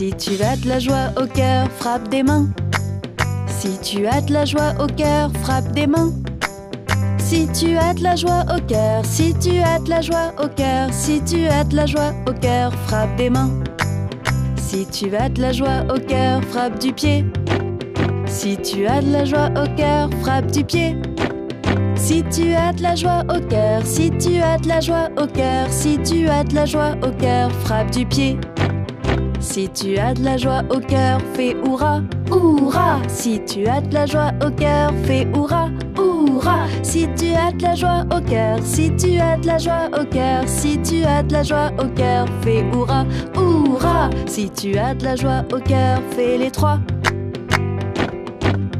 Si tu as de la joie au cœur, frappe des mains. Si tu as de la joie au cœur, frappe des mains. Si tu as de la joie au cœur, si tu as de la joie au cœur, si tu as de la joie au cœur, frappe des mains. Si tu as de la joie au cœur, frappe du pied. Si tu as de la joie au cœur, frappe du pied. Si tu as de la joie au cœur, si tu as de la joie au cœur, si tu as de la joie au cœur, frappe du pied. Si tu as de la joie au cœur, fais hurrah, hurrah. Si tu as de la joie au cœur, fais hurrah, hurrah. Si tu as de la joie au cœur, si tu as de la joie au cœur, si tu as de la joie au cœur, fais hurrah, hurrah. Si tu as de la joie au cœur, fais les trois.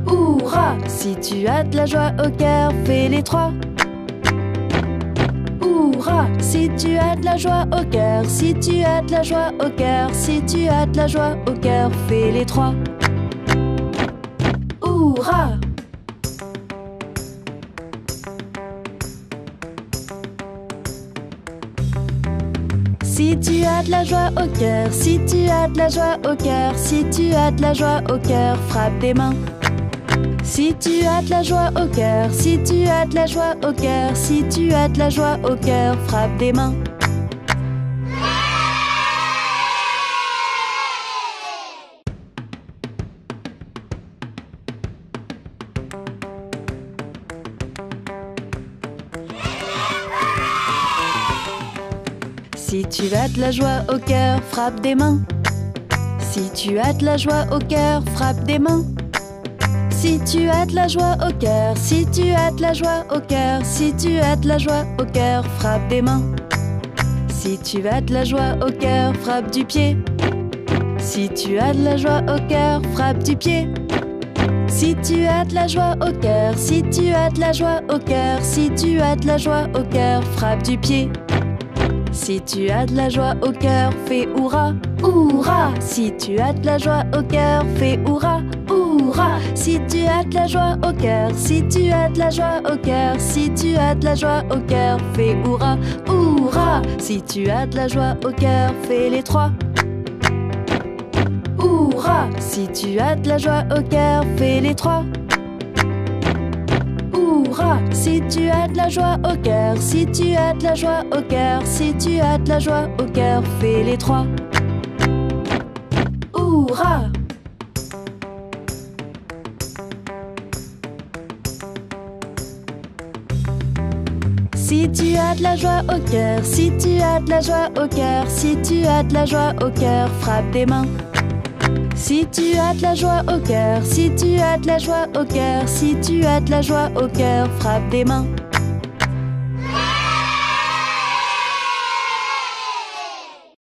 Hurrah! Si tu as de la joie au cœur, fais les trois. Hurrah! Si tu as de la joie au cœur, si tu as de la joie au cœur, si tu as de la joie au cœur, fais les trois. Hurrah! Si tu as de la joie au cœur, si tu as de la joie au cœur, si tu as de la joie au cœur, frappe des mains. Si tu as de la joie au cœur, si tu as de la joie au cœur, si tu as de la joie au cœur, frappe des mains. Si tu as de la joie au cœur, frappe des mains. Si tu as de la joie au cœur, frappe des mains. Si tu as de la joie au cœur, si tu as de la joie au cœur, si tu as de la joie au cœur, frappe des mains. Si tu as de la joie au cœur, frappe du pied. Si tu as de la joie au cœur, frappe du pied. Si tu as de la joie au cœur, si tu as de la joie au cœur, si tu as de la joie au cœur, frappe du pied. Si tu as de la joie au cœur, fais hurrah, hurrah. Si tu as de la joie au cœur, fais hurrah, hurrah. Si tu as de la joie au cœur, si tu as de la joie au cœur, si tu as de la joie au cœur, fais hurrah, hurrah. Si tu as de la joie au cœur, fais les trois. Hurrah. Si tu as de la joie au cœur, fais les trois. Hurrah! Si tu as de la joie au cœur, si tu as de la joie au cœur, si tu as de la joie au cœur, fais les trois. Hurrah! Si tu as de la joie au cœur, si tu as de la joie au cœur, si tu as de la joie au cœur, frappe des mains. Si tu as de la joie au cœur, si tu as de la joie au cœur, si tu as de la joie au cœur, frappe des mains.